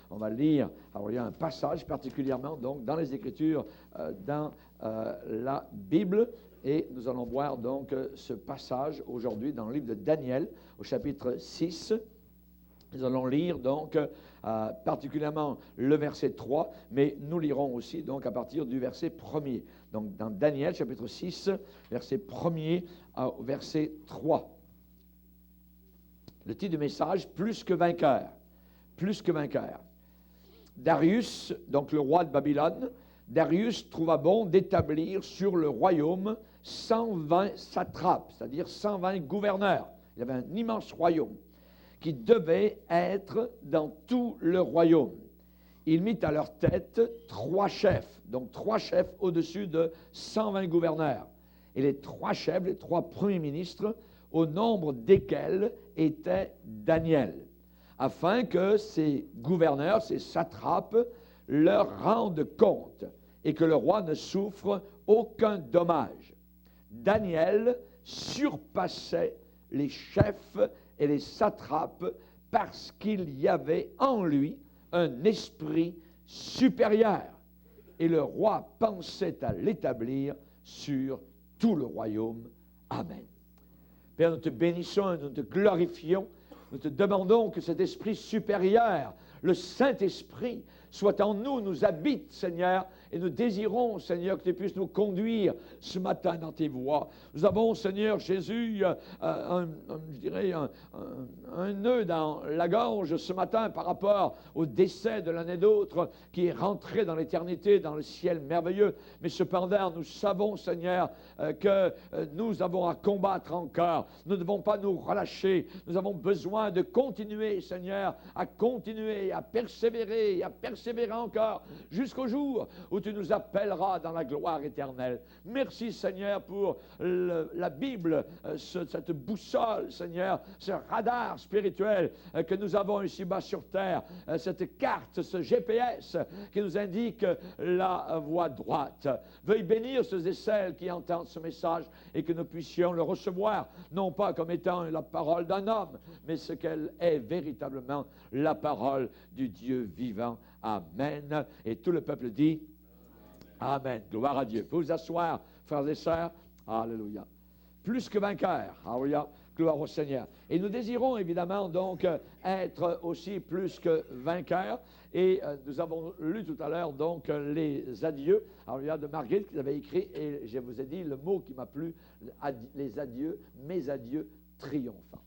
On va lire, alors il y a un passage particulièrement donc dans les Écritures, dans la Bible, et nous allons voir donc ce passage aujourd'hui dans le livre de Daniel, au chapitre 6. Nous allons lire donc particulièrement le verset 3, mais nous lirons aussi donc à partir du verset 1er. Donc dans Daniel, chapitre 6, verset 1er au verset 3. Le titre du message, plus que vainqueur. Plus que vainqueur. Darius, donc le roi de Babylone, Darius trouva bon d'établir sur le royaume 120 satrapes, c'est-à-dire 120 gouverneurs. Il y avait un immense royaume qui devait être dans tout le royaume. Il mit à leur tête 3 chefs, donc 3 chefs au-dessus de 120 gouverneurs. Et les 3 chefs, les 3 premiers ministres, au nombre desquels était Daniel, afin que ces gouverneurs, ces satrapes, leur rendent compte et que le roi ne souffre aucun dommage. Daniel surpassait les chefs et les satrapes parce qu'il y avait en lui un esprit supérieur. Et le roi pensait à l'établir sur tout le royaume. Amen. Père, nous te bénissons et nous te glorifions. Nous te demandons que cet esprit supérieur, le Saint-Esprit, soit en nous, nous habite, Seigneur, et nous désirons, Seigneur, que tu puisses nous conduire ce matin dans tes voies. Nous avons, Seigneur Jésus, un nœud dans la gorge ce matin par rapport au décès de l'un et d'autre qui est rentré dans l'éternité, dans le ciel merveilleux. Mais cependant, nous savons, Seigneur, que nous avons à combattre encore. Nous ne devons pas nous relâcher. Nous avons besoin de continuer, Seigneur, à continuer, à persévérer encore jusqu'au jour où tu nous appelleras dans la gloire éternelle. Merci, Seigneur, pour la Bible, cette boussole, Seigneur, ce radar spirituel que nous avons ici-bas sur terre, cette carte, ce GPS qui nous indique la voie droite. Veuille bénir ceux et celles qui entendent ce message et que nous puissions le recevoir, non pas comme étant la parole d'un homme, mais ce qu'elle est véritablement, la parole du Dieu vivant. Amen. Et tout le peuple dit Amen. Gloire à Dieu. Vous vous asseoir, frères et sœurs. Alléluia. Plus que vainqueur. Alléluia. Gloire au Seigneur. Et nous désirons évidemment donc être aussi plus que vainqueurs. Et nous avons lu tout à l'heure donc les adieux. Alléluia, de Marguerite qui avait écrit, et je vous ai dit le mot qui m'a plu, les adieux, mes adieux triomphants.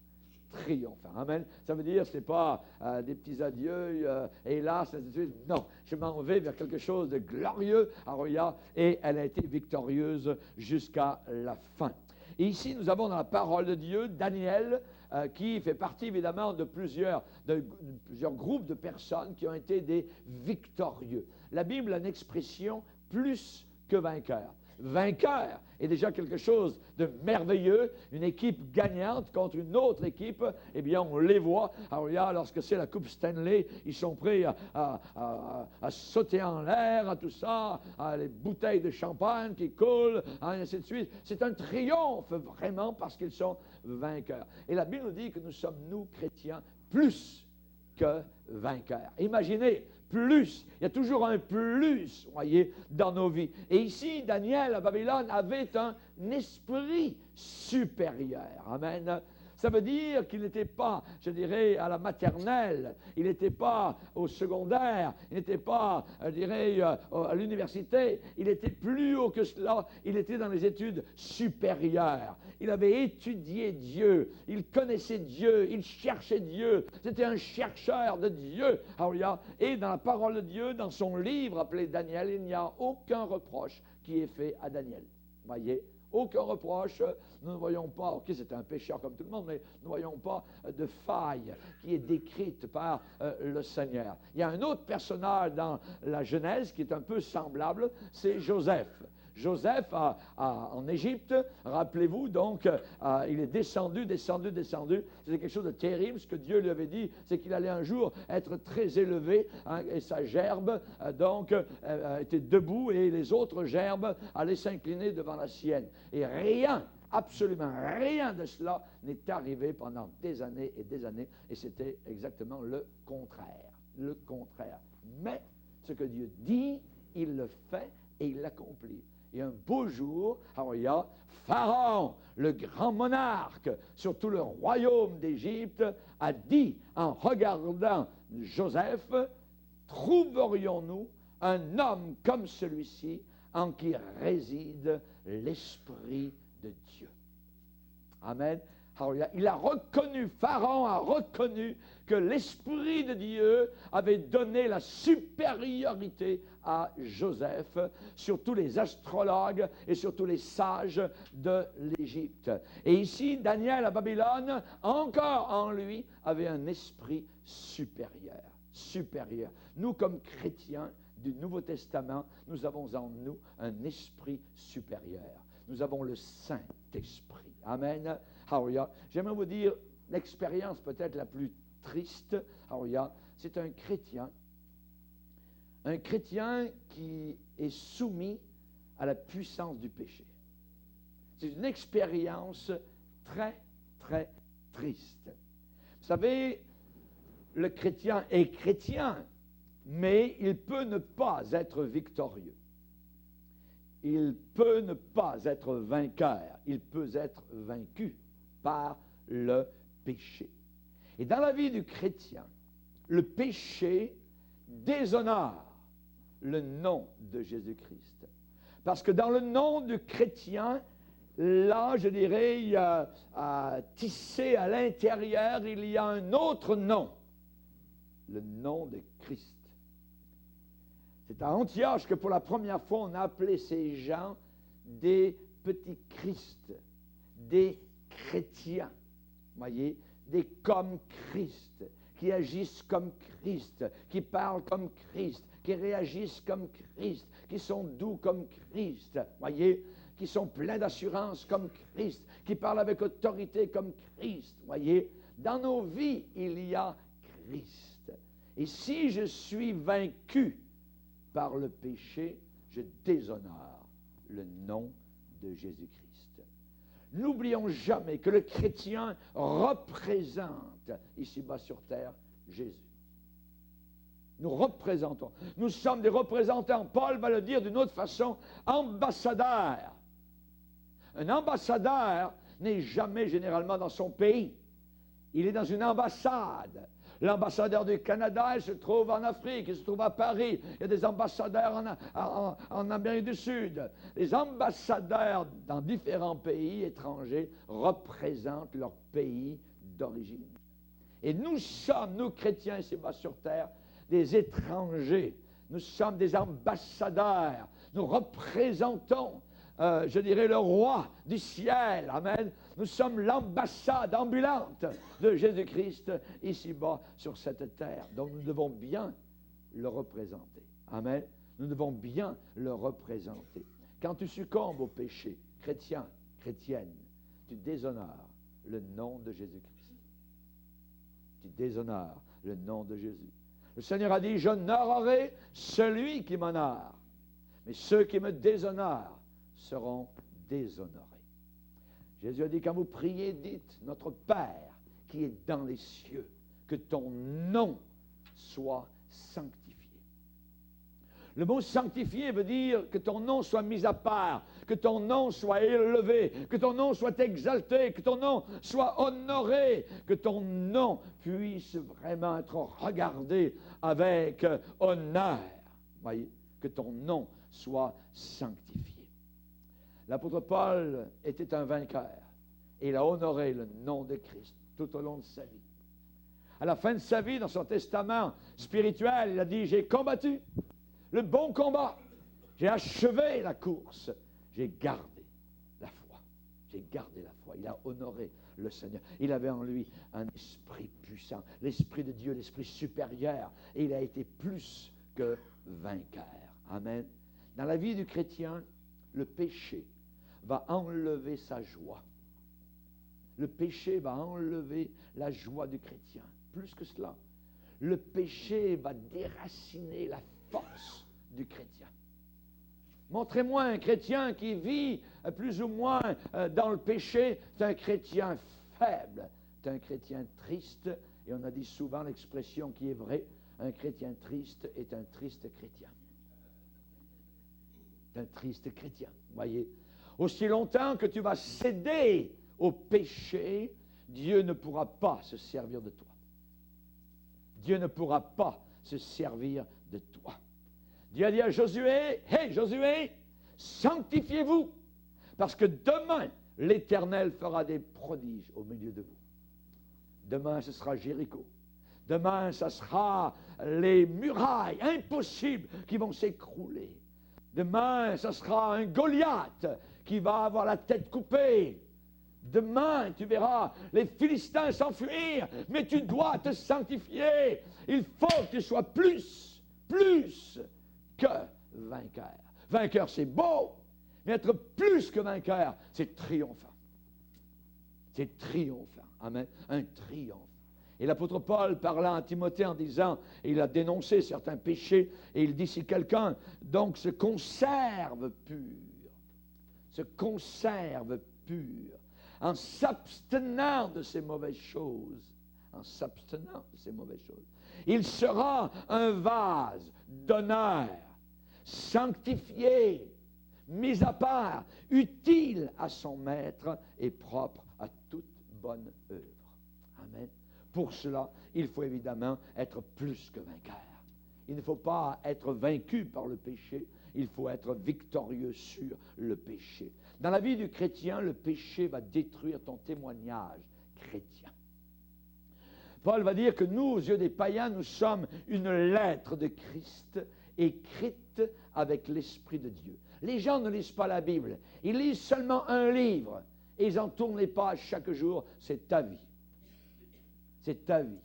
Triomphant. Amen. Ça veut dire, ce n'est pas des petits adieux, hélas, ainsi de suite. Non, je m'en vais vers quelque chose de glorieux. Alléluia. Et elle a été victorieuse jusqu'à la fin. Et ici, nous avons dans la parole de Dieu, Daniel, qui fait partie évidemment de plusieurs groupes de personnes qui ont été des victorieux. La Bible a une expression plus que vainqueur. Vainqueur est déjà quelque chose de merveilleux, une équipe gagnante contre une autre équipe, eh bien on les voit. Alors lorsque c'est la Coupe Stanley, ils sont prêts à sauter en l'air, à tout ça, à les bouteilles de champagne qui coulent, ainsi de suite. C'est un triomphe vraiment parce qu'ils sont vainqueurs. Et la Bible nous dit que nous sommes, nous, chrétiens, plus que vainqueurs. Imaginez, plus, il y a toujours un plus, voyez, dans nos vies. Et ici, Daniel à Babylone avait un esprit supérieur. Amen. Ça veut dire qu'il n'était pas, je dirais, à la maternelle, il n'était pas au secondaire, il n'était pas, je dirais, à l'université, il était plus haut que cela, il était dans les études supérieures. Il avait étudié Dieu, il connaissait Dieu, il cherchait Dieu, c'était un chercheur de Dieu. Et dans la parole de Dieu, dans son livre appelé Daniel, il n'y a aucun reproche qui est fait à Daniel. Voyez? Aucun reproche, nous ne voyons pas, ok, c'est un pécheur comme tout le monde, mais nous ne voyons pas de faille qui est décrite par le Seigneur. Il y a un autre personnage dans la Genèse qui est un peu semblable, c'est Joseph. Joseph en Égypte, rappelez-vous, donc, il est descendu. C'était quelque chose de terrible. Ce que Dieu lui avait dit, c'est qu'il allait un jour être très élevé, et sa gerbe, était debout, et les autres gerbes allaient s'incliner devant la sienne. Et rien, absolument rien de cela n'est arrivé pendant des années, et c'était exactement le contraire. le contraire. Mais ce que Dieu dit, il le fait et il l'accomplit. Et un beau jour, alors il y a Pharaon, le grand monarque sur tout le royaume d'Égypte, a dit en regardant Joseph, trouverions-nous un homme comme celui-ci en qui réside l'Esprit de Dieu. Amen. Alors, il a reconnu, Pharaon a reconnu que l'Esprit de Dieu avait donné la supériorité à Joseph sur tous les astrologues et sur tous les sages de l'Égypte. Et ici, Daniel à Babylone, encore en lui, avait un esprit supérieur. Supérieur. Nous, comme chrétiens du Nouveau Testament, nous avons en nous un esprit supérieur. Nous avons le Saint-Esprit. Amen. Alléluia. J'aimerais vous dire l'expérience peut-être la plus triste. Alléluia. C'est un chrétien qui est soumis à la puissance du péché. C'est une expérience très, très triste. Vous savez, le chrétien est chrétien, mais il peut ne pas être victorieux. Il peut ne pas être vainqueur. Il peut être vaincu par le péché. Et dans la vie du chrétien, le péché déshonore le nom de Jésus-Christ. Parce que dans le nom du chrétien, là, je dirais, il y a tissé à l'intérieur, il y a un autre nom, le nom de Christ. C'est à Antioche que pour la première fois, on a appelé ces gens des petits Christ, des chrétiens, voyez, des comme Christ, qui agissent comme Christ, qui parlent comme Christ, qui réagissent comme Christ, qui sont doux comme Christ, voyez, qui sont pleins d'assurance comme Christ, qui parlent avec autorité comme Christ, voyez. Dans nos vies, il y a Christ. Et si je suis vaincu par le péché, je déshonore le nom de Jésus-Christ. N'oublions jamais que le chrétien représente, ici-bas sur terre, Jésus. Nous représentons. Nous sommes des représentants. Paul va le dire d'une autre façon, ambassadeurs. Un ambassadeur n'est jamais généralement dans son pays. Il est dans une ambassade. L'ambassadeur du Canada, il se trouve en Afrique, il se trouve à Paris. Il y a des ambassadeurs en Amérique du Sud. Les ambassadeurs dans différents pays étrangers représentent leur pays d'origine. Et nous sommes, nous chrétiens ici-bas sur terre, des étrangers. Nous sommes des ambassadeurs. Nous représentons, je dirais, le roi du ciel. Amen. Nous sommes l'ambassade ambulante de Jésus-Christ ici-bas sur cette terre. Donc nous devons bien le représenter. Amen. Nous devons bien le représenter. Quand tu succombes au péché, chrétien, chrétienne, tu déshonores le nom de Jésus-Christ. Tu déshonores le nom de Jésus. Le Seigneur a dit, j'honorerai celui qui m'honore, mais ceux qui me déshonorent seront déshonorés. Jésus a dit, quand vous priez, dites, notre Père qui est dans les cieux, que ton nom soit sanctifié. Le mot sanctifié veut dire que ton nom soit mis à part, que ton nom soit élevé, que ton nom soit exalté, que ton nom soit honoré, que ton nom puisse vraiment être regardé avec honneur. Voyez, que ton nom soit sanctifié. L'apôtre Paul était un vainqueur et il a honoré le nom de Christ tout au long de sa vie. À la fin de sa vie, dans son testament spirituel, il a dit, j'ai combattu le bon combat, j'ai achevé la course, j'ai gardé la foi. J'ai gardé la foi. Il a honoré le Seigneur. Il avait en lui un esprit puissant, l'esprit de Dieu, l'esprit supérieur, et il a été plus que vainqueur. Amen. Dans la vie du chrétien, le péché va enlever sa joie. Le péché va enlever la joie du chrétien. Plus que cela, le péché va déraciner la force du chrétien. Montrez-moi un chrétien qui vit plus ou moins dans le péché. C'est un chrétien faible, c'est un chrétien triste. Et on a dit souvent l'expression qui est vraie, Un chrétien triste est un triste chrétien. Un triste chrétien, voyez. Aussi longtemps que tu vas céder au péché, Dieu ne pourra pas se servir de toi. Dieu ne pourra pas se servir de toi. Dieu a dit à Josué, « Hey Josué, sanctifiez-vous, parce que demain, l'Éternel fera des prodiges au milieu de vous. Demain, ce sera Jéricho. Demain, ce sera les murailles impossibles qui vont s'écrouler. Demain, ce sera un Goliath qui va avoir la tête coupée. Demain, tu verras les Philistins s'enfuir, mais tu dois te sanctifier. Il faut que tu sois plus que vainqueur. Vainqueur, c'est beau, mais être plus que vainqueur, c'est triomphant. C'est triomphant. Amen. Un triomphe. Et l'apôtre Paul parlant à Timothée en disant, et il a dénoncé certains péchés, et il dit, si quelqu'un donc se conserve pur, en s'abstenant de ces mauvaises choses, il sera un vase d'honneur, sanctifié, mis à part, utile à son maître et propre à toute bonne œuvre. Amen. Pour cela, il faut évidemment être plus que vainqueur. Il ne faut pas être vaincu par le péché, il faut être victorieux sur le péché. Dans la vie du chrétien, le péché va détruire ton témoignage chrétien. Paul va dire que nous, aux yeux des païens, nous sommes une lettre de Christ écrite avec l'Esprit de Dieu. Les gens ne lisent pas la Bible, ils lisent seulement un livre et ils en tournent les pages chaque jour. C'est ta vie. C'est ta vie.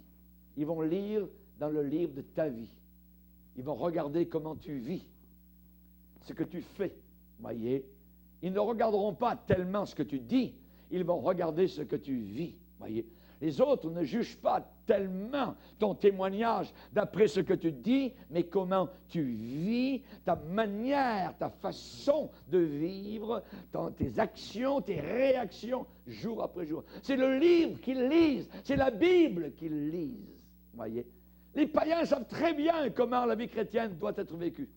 Ils vont lire dans le livre de ta vie. Ils vont regarder comment tu vis, ce que tu fais. Voyez, ils ne regarderont pas tellement ce que tu dis, ils vont regarder ce que tu vis. Voyez, les autres ne jugent pas tellement ton témoignage d'après ce que tu dis, mais comment tu vis, ta manière, ta façon de vivre, tes actions, tes réactions, jour après jour. C'est le livre qu'ils lisent, c'est la Bible qu'ils lisent. Voyez, les païens savent très bien comment la vie chrétienne doit être vécue.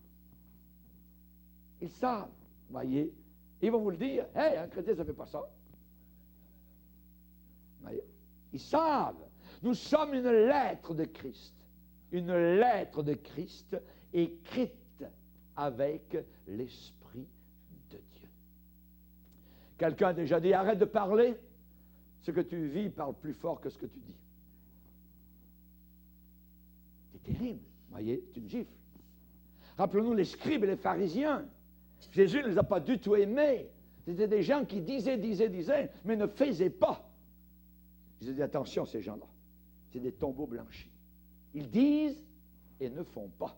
Ils savent, voyez. Ils vont vous le dire, « Hey, un chrétien, ça ne fait pas ça. » Voyez. Ils savent. Nous sommes une lettre de Christ. Une lettre de Christ écrite avec l'Esprit de Dieu. Quelqu'un a déjà dit, arrête de parler. Ce que tu vis parle plus fort que ce que tu dis. C'est terrible. Voyez, c'est une gifle. Rappelons-nous les scribes et les pharisiens. Jésus ne les a pas du tout aimés. C'était des gens qui disaient, mais ne faisaient pas. J'ai dit, attention, ces gens-là. C'est des tombeaux blanchis. Ils disent et ne font pas.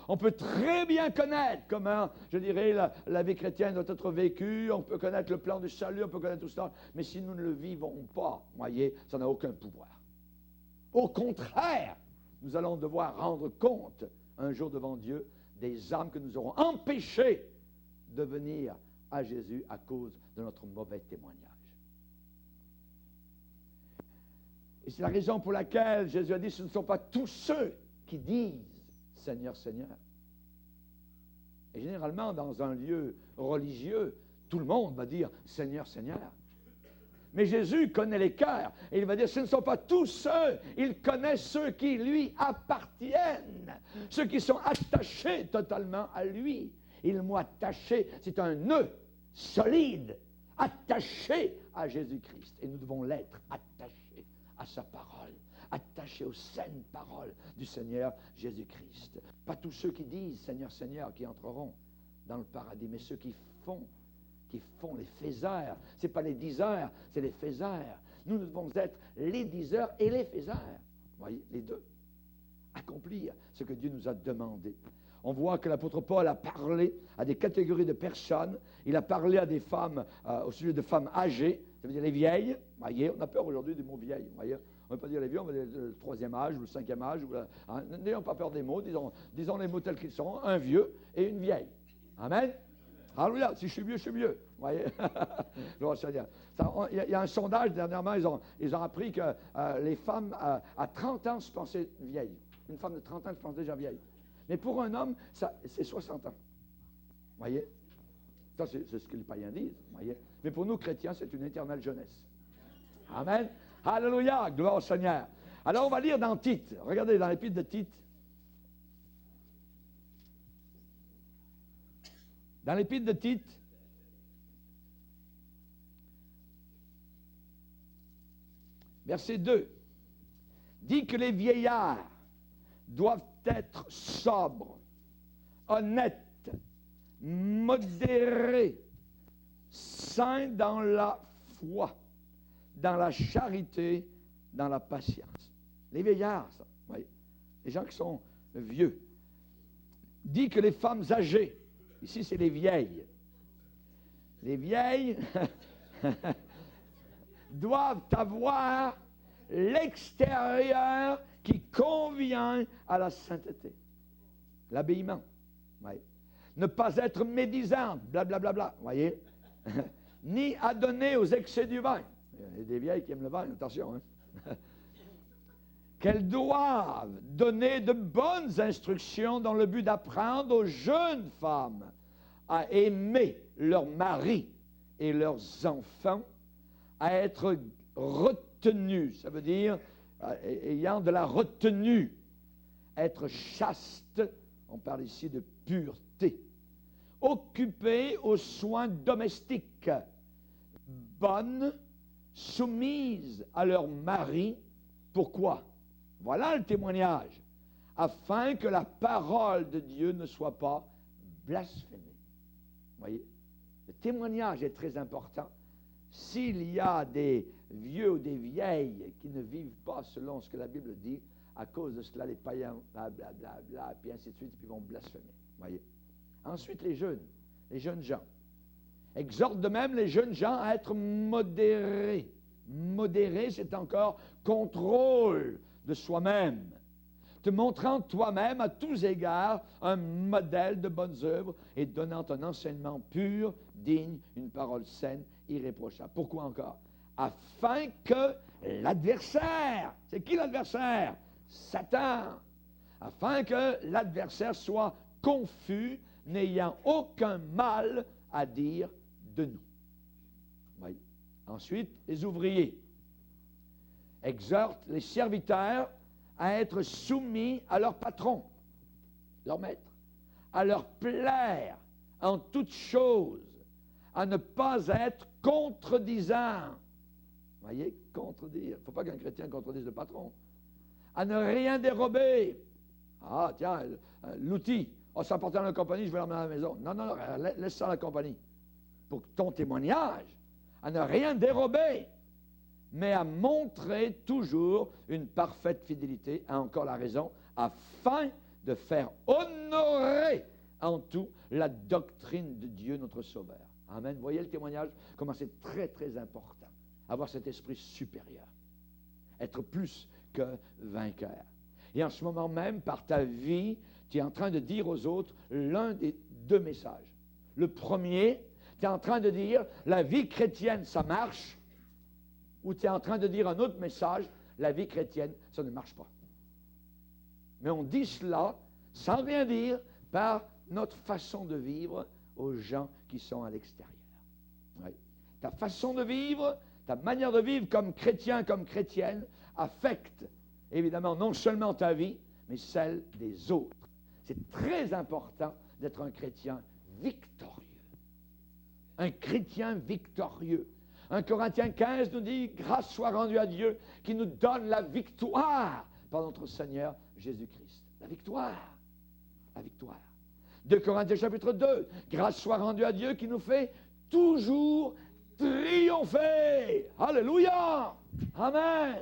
On peut très bien connaître comment, je dirais, la vie chrétienne doit être vécue. On peut connaître le plan du salut, on peut connaître tout ça. Mais si nous ne le vivons pas, voyez, ça n'a aucun pouvoir. Au contraire, nous allons devoir rendre compte un jour devant Dieu des âmes que nous aurons empêchées de venir à Jésus à cause de notre mauvais témoignage. Et c'est la raison pour laquelle Jésus a dit, ce ne sont pas tous ceux qui disent « Seigneur, Seigneur ». Et généralement, dans un lieu religieux, tout le monde va dire « Seigneur, Seigneur ». Mais Jésus connaît les cœurs et il va dire, ce ne sont pas tous ceux, il connaît ceux qui lui appartiennent, ceux qui sont attachés totalement à lui. Il m'a attaché, c'est un nœud solide, attaché à Jésus-Christ. Et nous devons l'être, attachés à sa parole, attachés aux saines paroles du Seigneur Jésus-Christ. Pas tous ceux qui disent Seigneur, Seigneur qui entreront dans le paradis, mais ceux qui font les faiseurs. Ce n'est pas les diseurs, c'est les faiseurs. Nous devons être les diseurs et les faiseurs. Vous voyez, les deux. Accomplir ce que Dieu nous a demandé. On voit que l'apôtre Paul a parlé à des catégories de personnes. Il a parlé à des femmes, au sujet de femmes âgées, ça veut dire les vieilles. Vous voyez, on a peur aujourd'hui du mot vieille. Vous voyez, on ne veut pas dire les vieux, on va dire le troisième âge ou le cinquième âge. N'ayons pas peur des mots, disons les mots tels qu'ils sont. Un vieux et une vieille. Amen. Alléluia, si je suis mieux, je suis mieux. Vous voyez? Il y a un sondage, dernièrement, ils ont appris que les femmes à 30 ans se pensaient vieilles. Une femme de 30 ans, je pense déjà vieille. Mais pour un homme, c'est 60 ans. Vous voyez? Ça, c'est ce que les païens disent. Vous voyez? Mais pour nous, chrétiens, c'est une éternelle jeunesse. Amen. Alléluia. Gloire au Seigneur. Alors, on va lire dans Tite. Regardez dans l'épître de Tite. Dans l'épître de Tite, verset 2, dit que les vieillards doivent être sobres, honnêtes, modérés, saints dans la foi, dans la charité, dans la patience. Les vieillards, ça, voyez, les gens qui sont vieux. Dit que les femmes âgées, ici c'est les vieilles doivent avoir l'extérieur qui convient à la sainteté. L'habillement. Voyez. Ne pas être médisante, blablabla, bla, bla, bla, voyez. Ni adonner aux excès du vin. Il y a des vieilles qui aiment le vin, attention. Hein. Qu'elles doivent donner de bonnes instructions dans le but d'apprendre aux jeunes femmes à aimer leurs maris et leurs enfants, à être retenues, ça veut dire ayant de la retenue, être chaste, on parle ici de pureté, occupées aux soins domestiques, bonnes, soumises à leur mari. Pourquoi? Voilà le témoignage, afin que la parole de Dieu ne soit pas blasphémée. Vous voyez, le témoignage est très important. S'il y a des vieux ou des vieilles qui ne vivent pas selon ce que la Bible dit, à cause de cela, les païens, blablabla, puis ainsi de suite, puis vont blasphémer. Voyez. Ensuite, les jeunes gens. Exhortent de même les jeunes gens à être modérés. Modéré, c'est encore contrôle de soi-même. Te montrant toi-même à tous égards un modèle de bonnes œuvres et donnant un enseignement pur, digne, une parole saine, irréprochable. Pourquoi encore? Afin que l'adversaire, c'est qui l'adversaire? Satan. Afin que l'adversaire soit confus, n'ayant aucun mal à dire de nous. Oui. Ensuite, les ouvriers exhortent les serviteurs à être soumis à leur patron, leur maître, à leur plaire en toutes choses, à ne pas être contredisant. Vous voyez, contredire. Il ne faut pas qu'un chrétien contredise le patron. À ne rien dérober. Ah, tiens, l'outil. Oh, ça appartient à la compagnie, je vais l'emmener à la maison. Non, non, non, laisse ça à la compagnie. Pour ton témoignage, à ne rien dérober, mais à montrer toujours une parfaite fidélité, a encore la raison, afin de faire honorer en tout la doctrine de Dieu notre Sauveur. Amen. Vous voyez le témoignage, comment c'est très, très important. Avoir cet esprit supérieur. Être plus que vainqueur. Et en ce moment même, par ta vie, tu es en train de dire aux autres l'un des deux messages. Le premier, tu es en train de dire, la vie chrétienne, ça marche, ou tu es en train de dire un autre message, la vie chrétienne, ça ne marche pas. Mais on dit cela sans rien dire par notre façon de vivre aux gens qui sont à l'extérieur. Oui. Ta façon de vivre, ta manière de vivre comme chrétien, comme chrétienne, affecte évidemment non seulement ta vie, mais celle des autres. C'est très important d'être un chrétien victorieux. Un chrétien victorieux. 1 Corinthiens 15 nous dit, grâce soit rendue à Dieu qui nous donne la victoire par notre Seigneur Jésus-Christ. La victoire. La victoire. 2 Corinthiens chapitre 2, grâce soit rendue à Dieu qui nous fait toujours triompher. Alléluia. Amen.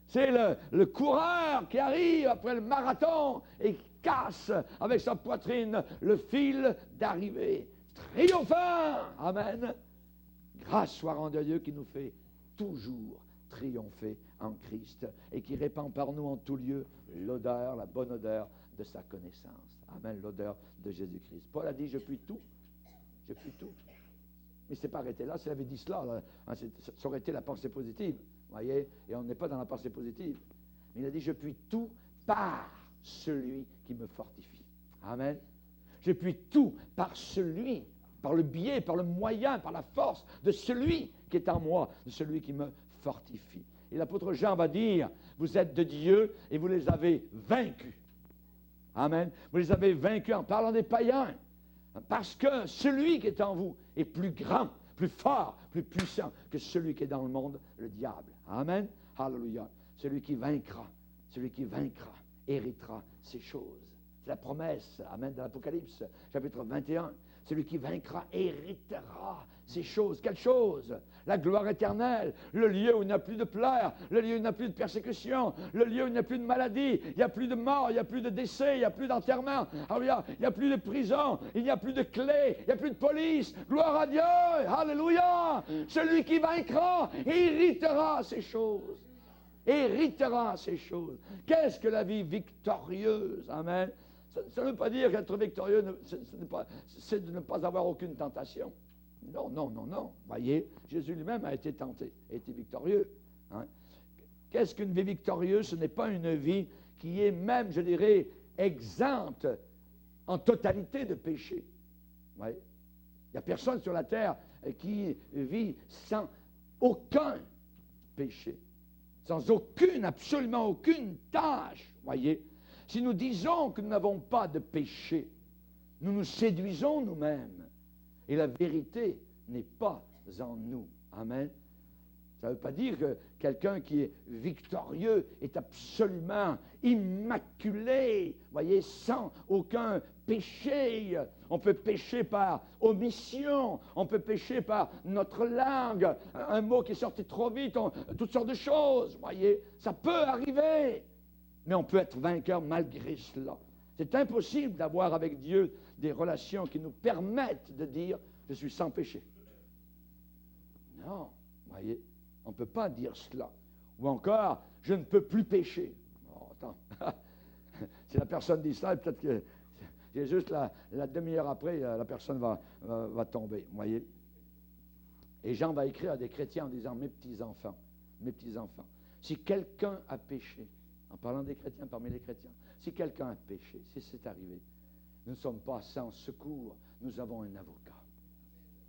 C'est le coureur qui arrive après le marathon et qui casse avec sa poitrine le fil d'arrivée. Triomphant. Amen. Grâce soit rendue à Dieu qui nous fait toujours triompher en Christ et qui répand par nous en tout lieu l'odeur, la bonne odeur de sa connaissance. Amen, l'odeur de Jésus-Christ. Paul a dit, je puis tout. Je puis tout. Mais ce n'est pas arrêté là, s'il avait dit cela, là, ça aurait été la pensée positive. Vous voyez, et on n'est pas dans la pensée positive. Mais il a dit, je puis tout par celui qui me fortifie. Amen. Je puis tout par celui, par le biais, par le moyen, par la force de celui qui est en moi, de celui qui me fortifie. Et l'apôtre Jean va dire, vous êtes de Dieu et vous les avez vaincus. Amen. Vous les avez vaincus en parlant des païens. Parce que celui qui est en vous est plus grand, plus fort, plus puissant que celui qui est dans le monde, le diable. Amen. Alléluia. Celui qui vaincra héritera ces choses. C'est la promesse, amen, de l'Apocalypse, chapitre 21. Celui qui vaincra héritera ces choses. Quelles choses? La gloire éternelle, le lieu où il n'y a plus de pleurs, le lieu où il n'y a plus de persécution, le lieu où il n'y a plus de maladie, il n'y a plus de mort, il n'y a plus de décès, il n'y a plus d'enterrement, alléluia, il n'y a plus de prison, il n'y a plus de clés, il n'y a plus de police. Gloire à Dieu, alléluia. Celui qui vaincra héritera ces choses. Héritera ces choses. Qu'est-ce que la vie victorieuse? Amen. Ça ne veut pas dire qu'être victorieux, c'est de ne pas avoir aucune tentation. Non, non, non, non. Voyez, Jésus lui-même a été tenté, a été victorieux. Hein? Qu'est-ce qu'une vie victorieuse? Ce n'est pas une vie qui est même, je dirais, exempte en totalité de péché. Ouais. Il n'y a personne sur la terre qui vit sans aucun péché, sans aucune, absolument aucune tâche. Voyez. Si nous disons que nous n'avons pas de péché, nous nous séduisons nous-mêmes. Et la vérité n'est pas en nous. Amen. Ça ne veut pas dire que quelqu'un qui est victorieux est absolument immaculé, voyez, sans aucun péché. On peut pécher par omission, on peut pécher par notre langue, un mot qui est sorti trop vite, toutes sortes de choses, voyez. Ça peut arriver. Mais on peut être vainqueur malgré cela. C'est impossible d'avoir avec Dieu des relations qui nous permettent de dire « je suis sans péché ». Non, voyez, on ne peut pas dire cela. Ou encore « je ne peux plus pécher ». Oh, attends, si la personne dit ça, peut-être que c'est juste la demi-heure après, la personne va tomber, voyez. Et Jean va écrire à des chrétiens en disant « mes petits-enfants, si quelqu'un a péché », en parlant des chrétiens, parmi les chrétiens, si quelqu'un a péché, si c'est arrivé, nous ne sommes pas sans secours, nous avons un avocat.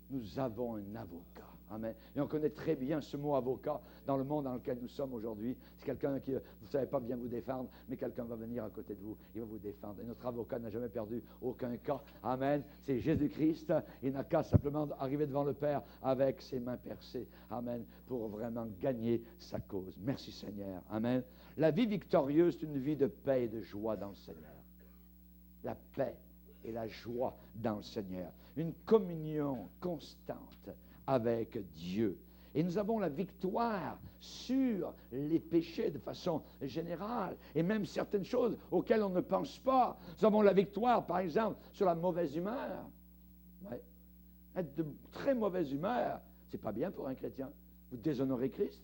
Nous avons un avocat. Amen. Et on connaît très bien ce mot avocat dans le monde dans lequel nous sommes aujourd'hui. C'est quelqu'un qui, vous ne savez pas bien vous défendre, mais quelqu'un va venir à côté de vous, il va vous défendre. Et notre avocat n'a jamais perdu aucun cas. Amen. C'est Jésus-Christ. Il n'a qu'à simplement arriver devant le Père avec ses mains percées. Amen. Pour vraiment gagner sa cause. Merci Seigneur. Amen. La vie victorieuse, c'est une vie de paix et de joie dans le Seigneur. La paix et la joie dans le Seigneur. Une communion constante avec Dieu. Et nous avons la victoire sur les péchés de façon générale, et même certaines choses auxquelles on ne pense pas. Nous avons la victoire, par exemple, sur la mauvaise humeur. Ouais. Être de très mauvaise humeur, c'est pas bien pour un chrétien. Vous déshonorez Christ.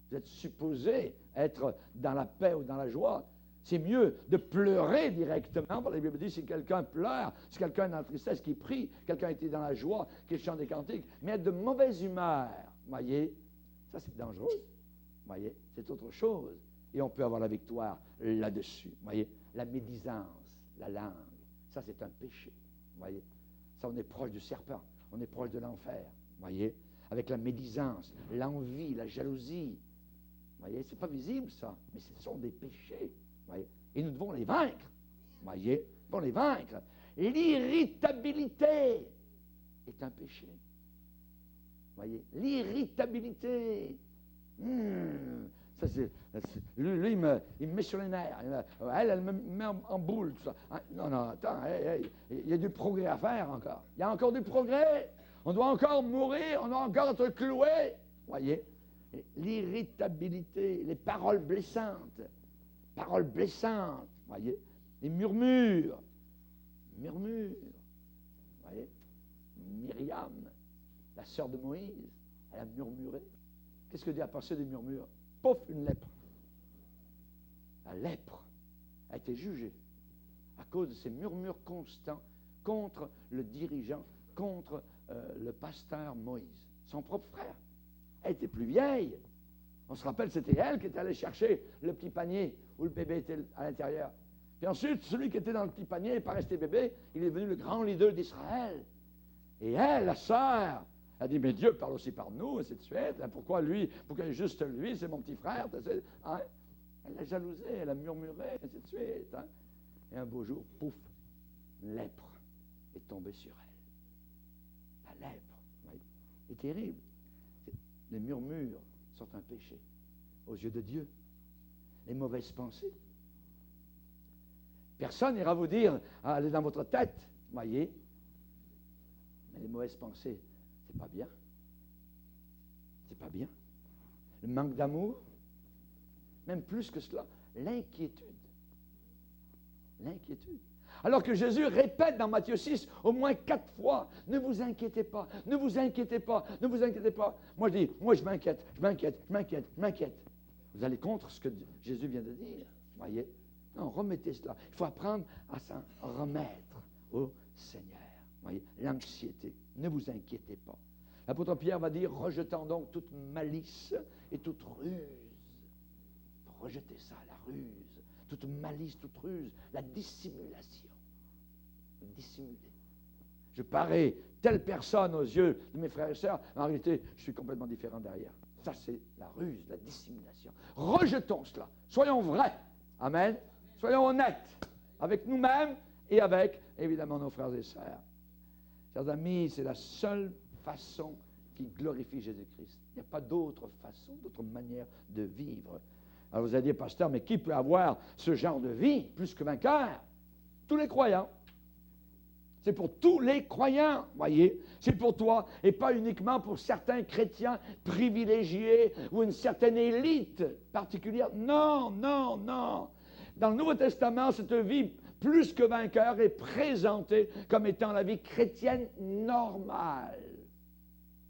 Vous êtes supposé être dans la paix ou dans la joie. C'est mieux de pleurer directement. La Bible dit, si quelqu'un pleure, si quelqu'un est dans la tristesse, qui prie, quelqu'un était dans la joie, qui chante des cantiques, mais être de mauvaise humeur, voyez, ça c'est dangereux, voyez, c'est autre chose. Et on peut avoir la victoire là-dessus, voyez. La médisance, la langue, ça c'est un péché, voyez. Ça, on est proche du serpent, on est proche de l'enfer, voyez. Avec la médisance, l'envie, la jalousie, voyez, c'est pas visible ça, mais ce sont des péchés. Voyez? Et nous devons les vaincre. Voyez? Nous devons les vaincre. L'irritabilité est un péché. Voyez? L'irritabilité. Ça, lui, il me met sur les nerfs. Elle me met en boule. Tout ça. Non, attends, il y a du progrès à faire encore. Il y a encore du progrès. On doit encore mourir. On doit encore être cloué. Voyez? L'irritabilité, les paroles blessantes. Paroles blessantes, voyez, les murmures, voyez, Myriam, la sœur de Moïse, elle a murmuré. Qu'est-ce que Dieu a pensé des murmures? Pouf, une lèpre. La lèpre a été jugée à cause de ces murmures constants contre le dirigeant, contre le pasteur Moïse, son propre frère. Elle était plus vieille. On se rappelle, c'était elle qui était allée chercher le petit panier où le bébé était à l'intérieur. Puis ensuite, celui qui était dans le petit panier n'est pas resté bébé, il est devenu le grand leader d'Israël. Et elle, la sœur, elle dit, mais Dieu parle aussi par nous, ainsi de suite. Pourquoi lui? Pourquoi juste lui? C'est mon petit frère. Hein? Elle l'a jalousé, elle a murmuré, ainsi de suite. Hein? Et un beau jour, pouf, une lèpre est tombée sur elle. La lèpre, oui, est terrible. Les murmures sont un péché aux yeux de Dieu. Les mauvaises pensées. Personne n'ira vous dire, elle est dans votre tête, voyez. Mais les mauvaises pensées, c'est pas bien. C'est pas bien. Le manque d'amour, même plus que cela, l'inquiétude. L'inquiétude. Alors que Jésus répète dans Matthieu 6 au moins 4 fois, ne vous inquiétez pas, ne vous inquiétez pas, ne vous inquiétez pas. Moi je dis, moi je m'inquiète, je m'inquiète, je m'inquiète, je m'inquiète. Vous allez contre ce que Jésus vient de dire, voyez. Non, remettez cela. Il faut apprendre à s'en remettre au Seigneur. Voyez, l'anxiété, ne vous inquiétez pas. L'apôtre Pierre va dire, rejetant donc toute malice et toute ruse. Rejetez ça, la ruse, toute malice, toute ruse, la dissimulation. Dissimuler. Je parais telle personne aux yeux de mes frères et sœurs, en réalité, je suis complètement différent derrière. Ça, c'est la ruse, la dissimulation. Rejetons cela. Soyons vrais. Amen. Soyons honnêtes avec nous-mêmes et avec, évidemment, nos frères et sœurs. Chers amis, c'est la seule façon qui glorifie Jésus-Christ. Il n'y a pas d'autre façon, d'autre manière de vivre. Alors vous allez dire, pasteur, mais qui peut avoir ce genre de vie plus que vainqueur? Tous les croyants. C'est pour tous les croyants, voyez. C'est pour toi et pas uniquement pour certains chrétiens privilégiés ou une certaine élite particulière. Non, non, non. Dans le Nouveau Testament, cette vie plus que vainqueur est présentée comme étant la vie chrétienne normale.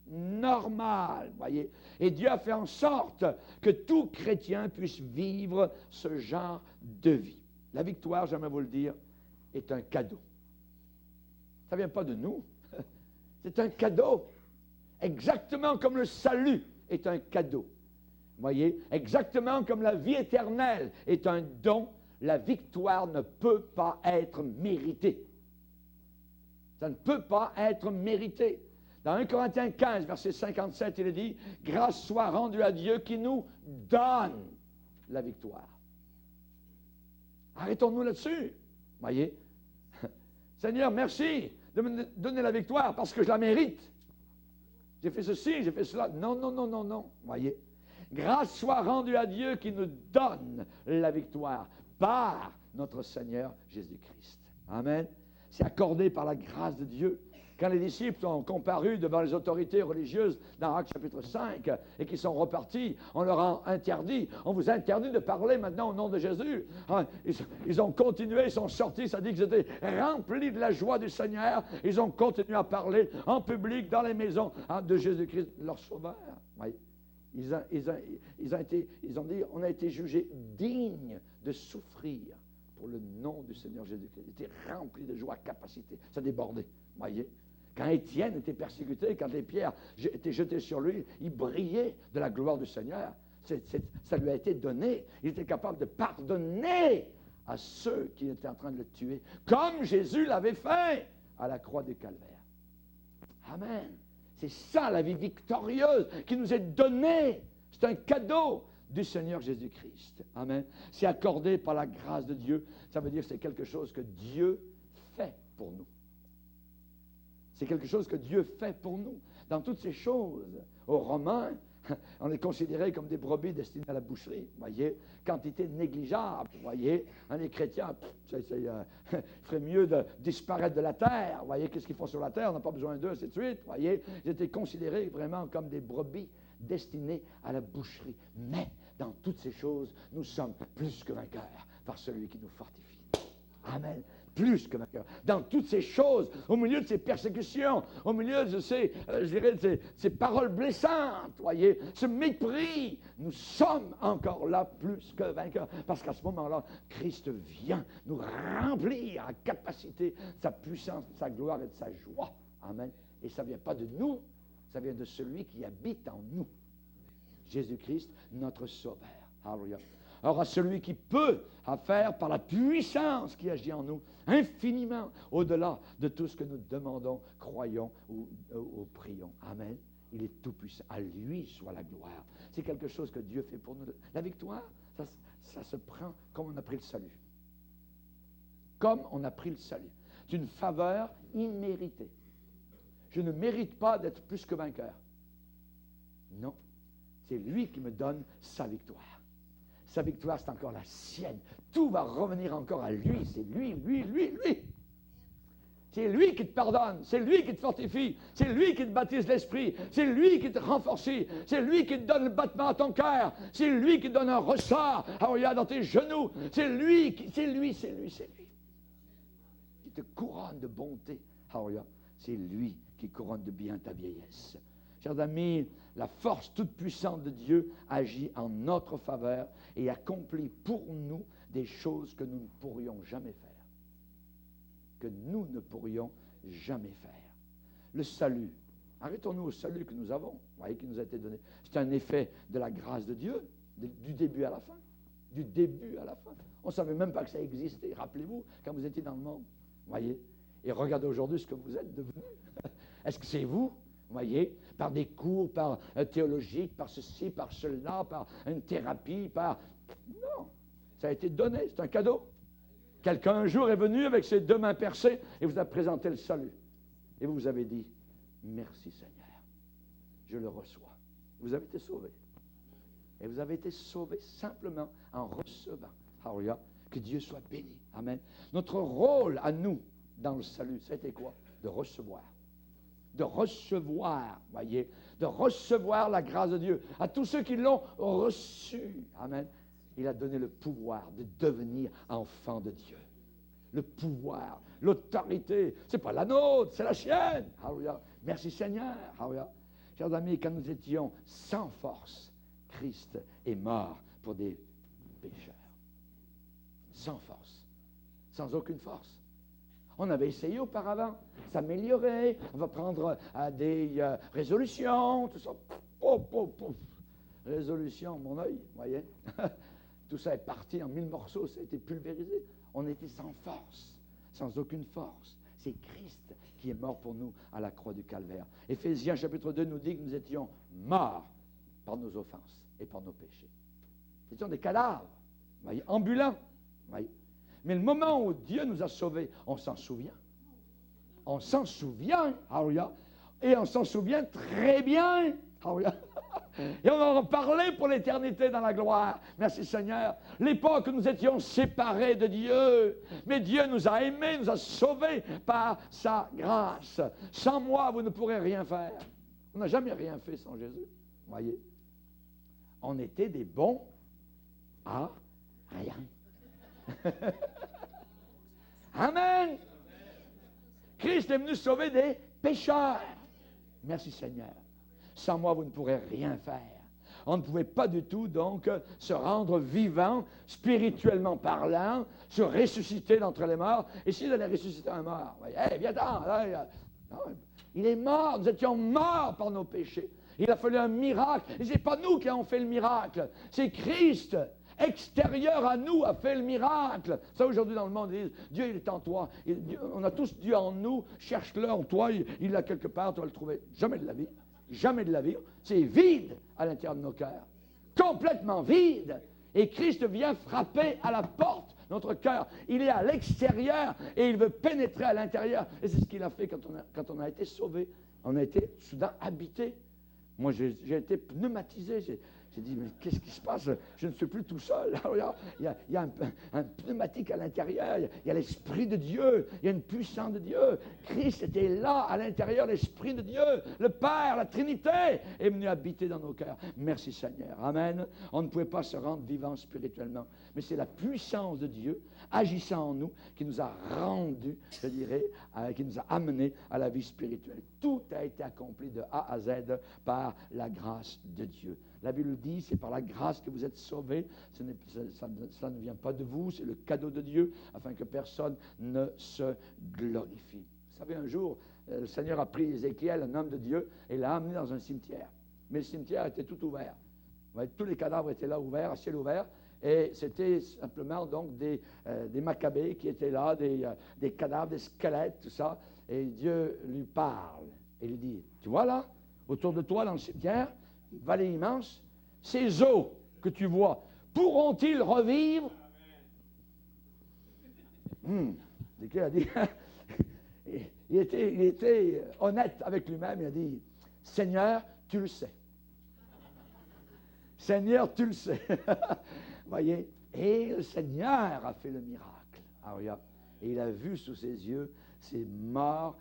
Normale, voyez. Et Dieu a fait en sorte que tout chrétien puisse vivre ce genre de vie. La victoire, j'aimerais vous le dire, est un cadeau. Ça ne vient pas de nous. C'est un cadeau. Exactement comme le salut est un cadeau. Voyez, exactement comme la vie éternelle est un don, la victoire ne peut pas être méritée. Ça ne peut pas être mérité. Dans 1 Corinthiens 15, verset 57, il est dit, « Grâce soit rendue à Dieu qui nous donne la victoire. » Arrêtons-nous là-dessus. Voyez, Seigneur, merci de me donner la victoire parce que je la mérite. J'ai fait ceci, j'ai fait cela. Non, non, non, non, non. Voyez, grâce soit rendue à Dieu qui nous donne la victoire par notre Seigneur Jésus-Christ. Amen. C'est accordé par la grâce de Dieu. Quand les disciples ont comparu devant les autorités religieuses dans Actes chapitre 5 et qu'ils sont repartis, on leur a interdit, on vous interdit de parler maintenant au nom de Jésus. Ils ont continué, ils sont sortis, ça dit qu'ils étaient remplis de la joie du Seigneur. Ils ont continué à parler en public, dans les maisons de Jésus-Christ, leur sauveur. Oui. Ils ont dit, on a été jugés dignes de souffrir pour le nom du Seigneur Jésus-Christ. Ils étaient remplis de joie, capacité. Ça débordait, voyez. Quand Étienne était persécuté, quand les pierres étaient jetées sur lui, il brillait de la gloire du Seigneur. Ça lui a été donné. Il était capable de pardonner à ceux qui étaient en train de le tuer, comme Jésus l'avait fait à la croix du Calvaire. Amen. C'est ça la vie victorieuse qui nous est donnée. C'est un cadeau du Seigneur Jésus-Christ. Amen. C'est accordé par la grâce de Dieu. Ça veut dire que c'est quelque chose que Dieu fait pour nous. C'est quelque chose que Dieu fait pour nous. Dans toutes ces choses, aux Romains, on est considérés comme des brebis destinées à la boucherie. Vous voyez, quantité négligeable. Vous voyez, les chrétiens, il ferait mieux de disparaître de la terre. Vous voyez, qu'est-ce qu'ils font sur la terre? On n'a pas besoin d'eux, ainsi de suite. Vous voyez, ils étaient considérés vraiment comme des brebis destinées à la boucherie. Mais dans toutes ces choses, nous sommes plus que vainqueurs par celui qui nous fortifie. Amen. Plus que vainqueurs. Dans toutes ces choses, au milieu de ces persécutions, au milieu de ces paroles blessantes, voyez, ce mépris, nous sommes encore là plus que vainqueurs. Parce qu'à ce moment-là, Christ vient nous remplir à capacité de sa puissance, de sa gloire et de sa joie. Amen. Et ça ne vient pas de nous, ça vient de celui qui habite en nous. Jésus-Christ, notre Sauveur. Alléluia. Alors à celui qui peut faire par la puissance qui agit en nous, infiniment au-delà de tout ce que nous demandons, croyons ou prions. Amen. Il est tout puissant. À lui soit la gloire. C'est quelque chose que Dieu fait pour nous. La victoire, ça se prend comme on a pris le salut. Comme on a pris le salut. C'est une faveur imméritée. Je ne mérite pas d'être plus que vainqueur. Non. C'est lui qui me donne sa victoire. Sa victoire, c'est encore la sienne. Tout va revenir encore à lui. C'est lui. C'est lui qui te pardonne. C'est lui qui te fortifie. C'est lui qui te baptise l'esprit. C'est lui qui te renforce. C'est lui qui te donne le battement à ton cœur. C'est lui qui te donne un ressort dans tes genoux. C'est lui. Qui te couronne de bonté. C'est lui qui couronne de bien ta vieillesse. Chers amis, la force toute puissante de Dieu agit en notre faveur et accomplit pour nous des choses que nous ne pourrions jamais faire. Que nous ne pourrions jamais faire. Le salut. Arrêtons-nous au salut que nous avons, vous voyez, qui nous a été donné. C'est un effet de la grâce de Dieu, du début à la fin. Du début à la fin. On ne savait même pas que ça existait. Rappelez-vous, quand vous étiez dans le monde, vous voyez. Et regardez aujourd'hui ce que vous êtes devenus. Est-ce que c'est vous? Vous voyez, par des cours, par théologiques, par ceci, par cela, par une thérapie, par... Non, ça a été donné, c'est un cadeau. Quelqu'un un jour est venu avec ses 2 mains percées et vous a présenté le salut. Et vous avez dit, merci Seigneur, je le reçois. Vous avez été sauvé. Et vous avez été sauvé simplement en recevant. Alléluia, que Dieu soit béni. Amen. Notre rôle à nous dans le salut, c'était quoi? De recevoir. De recevoir, voyez, de recevoir la grâce de Dieu. À tous ceux qui l'ont reçu, amen, il a donné le pouvoir de devenir enfant de Dieu. Le pouvoir, l'autorité, c'est pas la nôtre, c'est la sienne. Alléluia. Merci Seigneur. Alléluia. Chers amis, quand nous étions sans force, Christ est mort pour des pécheurs. Sans force, sans aucune force. On avait essayé auparavant, s'améliorer, on va prendre des résolutions, tout ça. Résolution, mon œil, vous voyez. Tout ça est parti en 1000 morceaux, ça a été pulvérisé. On était sans force, sans aucune force. C'est Christ qui est mort pour nous à la croix du Calvaire. Éphésiens chapitre 2 nous dit que nous étions morts par nos offenses et par nos péchés. Nous étions des cadavres, vous voyez, ambulants, vous voyez. Mais le moment où Dieu nous a sauvés, on s'en souvient. On s'en souvient, alléluia. Et on s'en souvient très bien, alléluia. Et on va en parler pour l'éternité dans la gloire. Merci Seigneur. L'époque où nous étions séparés de Dieu, mais Dieu nous a aimés, nous a sauvés par sa grâce. Sans moi, vous ne pourrez rien faire. On n'a jamais rien fait sans Jésus, voyez. On était des bons à rien. Amen. Christ est venu sauver des pécheurs. Merci Seigneur. Sans moi, vous ne pourrez rien faire. On ne pouvait pas du tout, donc, se rendre vivant, spirituellement parlant, se ressusciter d'entre les morts. Et s'il allait ressusciter un mort, vous voyez, hey, viens-t'en, il est mort, nous étions morts par nos péchés. Il a fallu un miracle. Et ce n'est pas nous qui avons fait le miracle, c'est Christ. Extérieur à nous a fait le miracle. Ça, aujourd'hui, dans le monde, ils disent, Dieu, il est en toi. On a tous Dieu en nous. Cherche-le en toi. Il est quelque part, tu vas le trouver. Jamais de la vie. Jamais de la vie. C'est vide à l'intérieur de nos cœurs. Complètement vide. Et Christ vient frapper à la porte de notre cœur. Il est à l'extérieur et il veut pénétrer à l'intérieur. Et c'est ce qu'il a fait quand on a été sauvé. On a été soudain habité. Moi, j'ai été pneumatisé. J'ai dit, mais qu'est-ce qui se passe? Je ne suis plus tout seul. Il y a un pneumatique à l'intérieur. Il y a l'Esprit de Dieu. Il y a une puissance de Dieu. Christ était là, à l'intérieur, l'Esprit de Dieu. Le Père, la Trinité est venu habiter dans nos cœurs. Merci Seigneur. Amen. On ne pouvait pas se rendre vivant spirituellement. Mais c'est la puissance de Dieu agissant en nous qui nous a rendus, je dirais, qui nous a amenés à la vie spirituelle. Tout a été accompli de A à Z par la grâce de Dieu. La Bible dit, c'est par la grâce que vous êtes sauvés. Ça ne vient pas de vous, c'est le cadeau de Dieu, afin que personne ne se glorifie. Vous savez, un jour, le Seigneur a pris Ézéchiel, un homme de Dieu, et l'a amené dans un cimetière. Mais le cimetière était tout ouvert. voyez, tous les cadavres étaient là ouverts, à ciel ouvert. Et c'était simplement donc des Maccabées qui étaient là, des cadavres, des squelettes, tout ça. Et Dieu lui parle et lui dit, tu vois là, autour de toi dans le cimetière, une vallée immense, ces os que tu vois, pourront-ils revivre? Il a dit, il était honnête avec lui-même, il a dit, Seigneur, tu le sais. Seigneur, tu le sais. Voyez, et le Seigneur a fait le miracle. Et il a vu sous ses yeux ces morts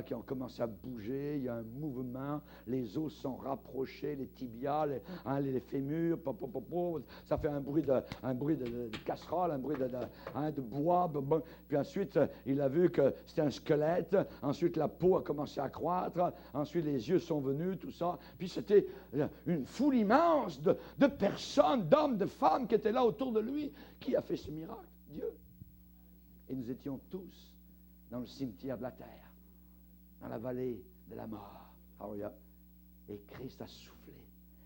qui ont commencé à bouger, il y a un mouvement, les os sont rapprochés, les tibias, les fémurs, ça fait un bruit de casserole, un bruit de bois, puis ensuite il a vu que c'était un squelette, ensuite la peau a commencé à croître, ensuite les yeux sont venus, tout ça, puis c'était une foule immense de personnes, d'hommes, de femmes qui étaient là autour de lui. Qui a fait ce miracle? Dieu. Et nous étions tous dans le cimetière de la terre, dans la vallée de la mort. Et Christ a soufflé.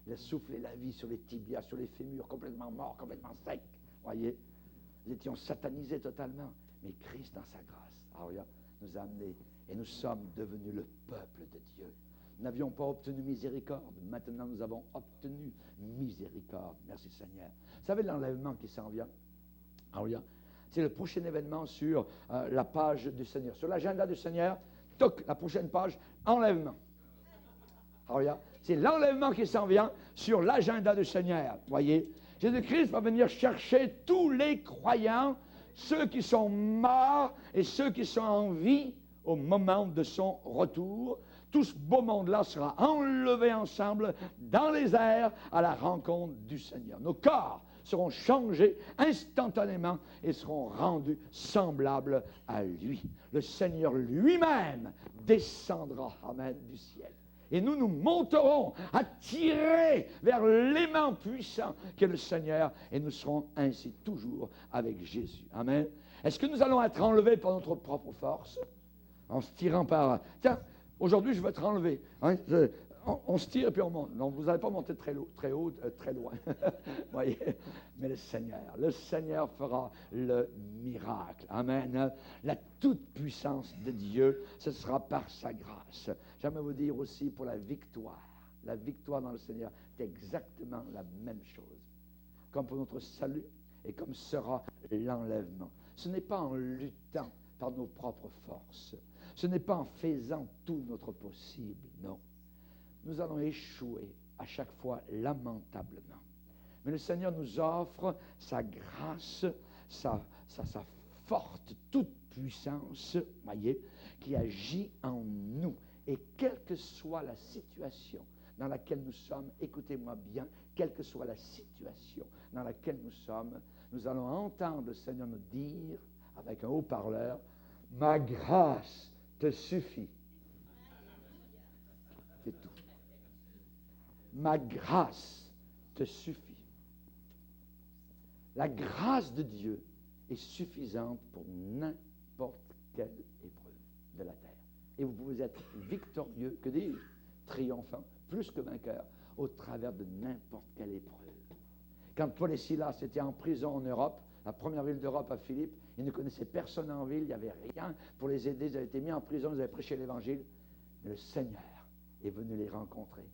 Il a soufflé la vie sur les tibias, sur les fémurs, complètement morts, complètement secs. Voyez, nous étions satanisés totalement. Mais Christ, dans sa grâce, nous a amenés et nous sommes devenus le peuple de Dieu. Nous n'avions pas obtenu miséricorde. Maintenant, nous avons obtenu miséricorde. Merci Seigneur. Vous savez l'enlèvement qui s'en vient? C'est le prochain événement sur la page du Seigneur. Sur l'agenda du Seigneur, toc, la prochaine page, enlèvement. C'est l'enlèvement qui s'en vient sur l'agenda du Seigneur. Voyez, Jésus-Christ va venir chercher tous les croyants, ceux qui sont morts et ceux qui sont en vie au moment de son retour. Tout ce beau monde-là sera enlevé ensemble dans les airs à la rencontre du Seigneur. Nos corps seront changés instantanément et seront rendus semblables à lui. Le Seigneur lui-même descendra, amen, du ciel. Et nous monterons attirés vers l'aimant puissant qu'est le Seigneur et nous serons ainsi toujours avec Jésus. Amen. Est-ce que nous allons être enlevés par notre propre force? En se tirant par... Tiens, aujourd'hui je vais être enlevé. On se tire et puis on monte. Non, vous n'allez pas monter très haut, très loin. Voyez. Mais le Seigneur fera le miracle. Amen. La toute-puissance de Dieu, ce sera par sa grâce. J'aimerais vous dire aussi pour la victoire. La victoire dans le Seigneur, c'est exactement la même chose. Comme pour notre salut et comme sera l'enlèvement. Ce n'est pas en luttant par nos propres forces. Ce n'est pas en faisant tout notre possible, non. Nous allons échouer à chaque fois lamentablement. Mais le Seigneur nous offre sa grâce, sa forte toute-puissance, voyez, qui agit en nous. Et quelle que soit la situation dans laquelle nous sommes, écoutez-moi bien, quelle que soit la situation dans laquelle nous sommes, nous allons entendre le Seigneur nous dire, avec un haut-parleur, « Ma grâce te suffit. » C'est tout. Ma grâce te suffit. La grâce de Dieu est suffisante pour n'importe quelle épreuve de la terre. Et vous pouvez être victorieux, que dis-je, triomphant, plus que vainqueur, au travers de n'importe quelle épreuve. Quand Paul et Silas étaient en prison en Europe, la première ville d'Europe à Philippe, ils ne connaissaient personne en ville, il n'y avait rien pour les aider, ils avaient été mis en prison, ils avaient prêché l'Évangile. Mais le Seigneur est venu les rencontrer.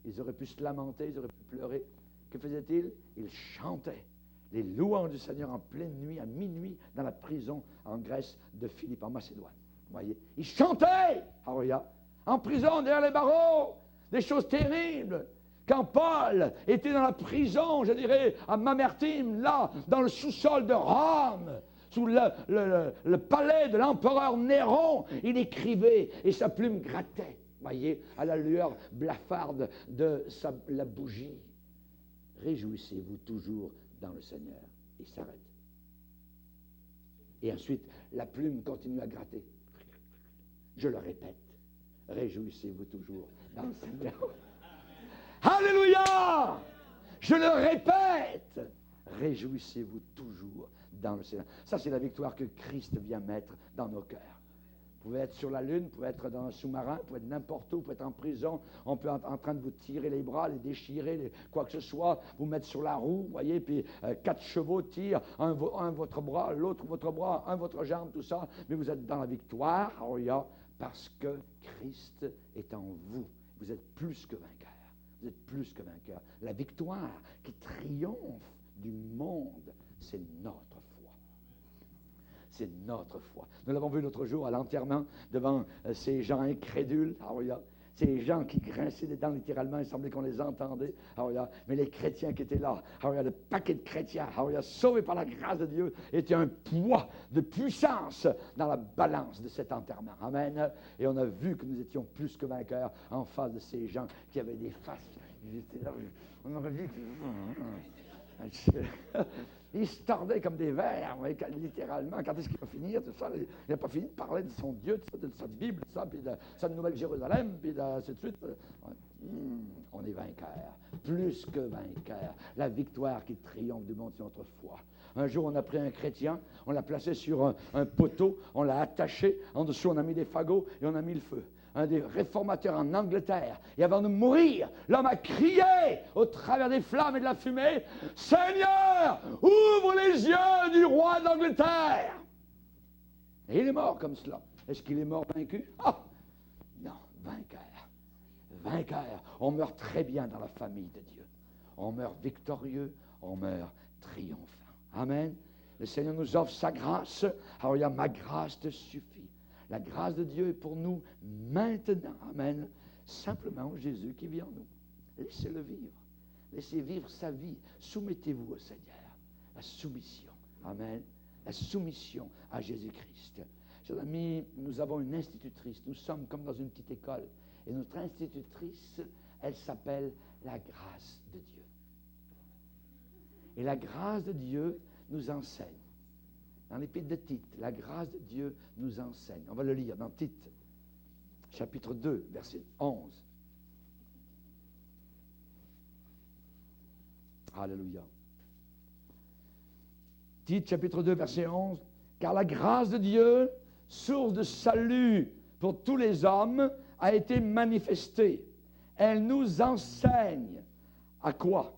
Ils auraient pu se lamenter, ils auraient pu pleurer. Que faisaient-ils? Ils chantaient les louanges du Seigneur en pleine nuit, à minuit, dans la prison en Grèce de Philippe, en Macédoine. Vous voyez? Ils chantaient, en prison, derrière les barreaux, des choses terribles. Quand Paul était dans la prison, je dirais, à Mamertine, là, dans le sous-sol de Rome, sous le palais de l'empereur Néron, il écrivait et sa plume grattait. Voyez, à la lueur blafarde de la bougie. Réjouissez-vous toujours dans le Seigneur. Il s'arrête. Et ensuite, la plume continue à gratter. Je le répète, réjouissez-vous toujours dans le Seigneur. Alléluia! Je le répète, réjouissez-vous toujours dans le Seigneur. Ça, c'est la victoire que Christ vient mettre dans nos cœurs. Vous pouvez être sur la Lune, vous pouvez être dans un sous-marin, vous pouvez être n'importe où, vous pouvez être en prison, on peut être en train de vous tirer les bras, les déchirer, quoi que ce soit, vous mettre sur la roue, vous voyez, puis 4 chevaux tirent, un votre bras, l'autre votre bras, un votre jambe, tout ça, mais vous êtes dans la victoire, alléluia, parce que Christ est en vous. Vous êtes plus que vainqueur. Vous êtes plus que vainqueur. La victoire qui triomphe du monde, c'est notre foi. C'est notre foi. Nous l'avons vu l'autre jour à l'enterrement devant ces gens incrédules. Ces gens qui grinçaient des dents littéralement, il semblait qu'on les entendait. Mais les chrétiens qui étaient là, le paquet de chrétiens, sauvés par la grâce de Dieu, était un poids de puissance dans la balance de cet enterrement. Amen. Et on a vu que nous étions plus que vainqueurs en face de ces gens qui avaient des faces. On aurait vu il se tordait comme des vers, littéralement. Quand est-ce qu'il va finir, tout ça? Il n'a pas fini de parler de son Dieu, de sa Bible, tout ça, puis de sa Nouvelle Jérusalem, puis ainsi de suite. On est vainqueur, plus que vainqueur. La victoire qui triomphe du monde, c'est notre foi. Un jour, on a pris un chrétien, on l'a placé sur un poteau, on l'a attaché, en dessous, on a mis des fagots et on a mis le feu. Un des réformateurs en Angleterre. Et avant de mourir, l'homme a crié au travers des flammes et de la fumée, « Seigneur, ouvre les yeux du roi d'Angleterre !» Et il est mort comme cela. Est-ce qu'il est mort vaincu? Ah! Non, vainqueur. Vainqueur. On meurt très bien dans la famille de Dieu. On meurt victorieux, on meurt triomphant. Amen. Le Seigneur nous offre sa grâce. Alors, il y a ma grâce te suffit. La grâce de Dieu est pour nous maintenant. Amen. Simplement Jésus qui vit en nous. Laissez-le vivre. Laissez vivre sa vie. Soumettez-vous au Seigneur. La soumission. Amen. La soumission à Jésus-Christ. Chers amis, nous avons une institutrice. Nous sommes comme dans une petite école. Et notre institutrice, elle s'appelle la grâce de Dieu. Et la grâce de Dieu nous enseigne. Dans l'épître de Tite, la grâce de Dieu nous enseigne. On va le lire dans Tite, chapitre 2, verset 11. Alléluia. Tite, chapitre 2, verset 11. Car la grâce de Dieu, source de salut pour tous les hommes, a été manifestée. Elle nous enseigne à quoi?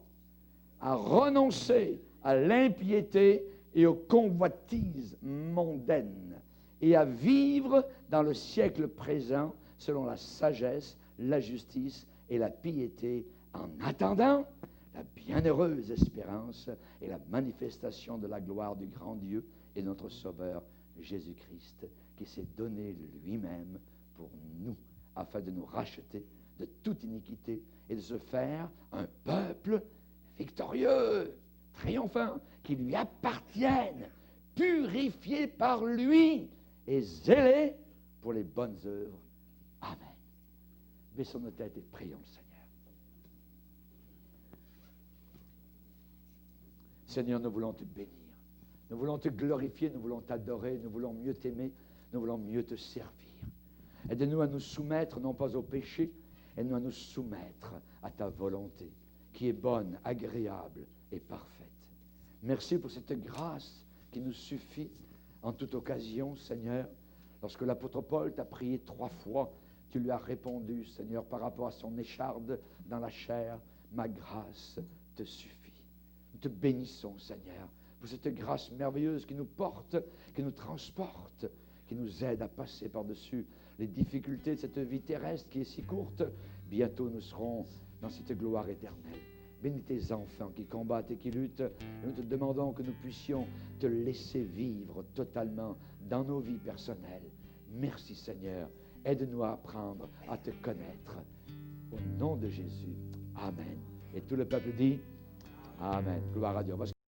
À renoncer à l'impiété et aux convoitises mondaines, et à vivre dans le siècle présent selon la sagesse, la justice et la piété, en attendant la bienheureuse espérance et la manifestation de la gloire du grand Dieu et de notre Sauveur Jésus-Christ, qui s'est donné lui-même pour nous, afin de nous racheter de toute iniquité et de se faire un peuple victorieux, triomphant, qui lui appartiennent, purifiés par lui et zélés pour les bonnes œuvres. Amen. Baissons nos têtes et prions le Seigneur. Seigneur, nous voulons te bénir. Nous voulons te glorifier, nous voulons t'adorer, nous voulons mieux t'aimer, nous voulons mieux te servir. Aide-nous à nous soumettre, non pas au péché, aide-nous à nous soumettre à ta volonté, qui est bonne, agréable et parfaite. Merci pour cette grâce qui nous suffit en toute occasion, Seigneur. Lorsque l'apôtre Paul t'a prié 3 fois, tu lui as répondu, Seigneur, par rapport à son écharde dans la chair, ma grâce te suffit. Nous te bénissons, Seigneur, pour cette grâce merveilleuse qui nous porte, qui nous transporte, qui nous aide à passer par-dessus les difficultés de cette vie terrestre qui est si courte. Bientôt nous serons dans cette gloire éternelle. Bénis tes enfants qui combattent et qui luttent. Et nous te demandons que nous puissions te laisser vivre totalement dans nos vies personnelles. Merci Seigneur. Aide-nous à apprendre à te connaître. Au nom de Jésus. Amen. Et tout le peuple dit Amen. Gloire à Dieu.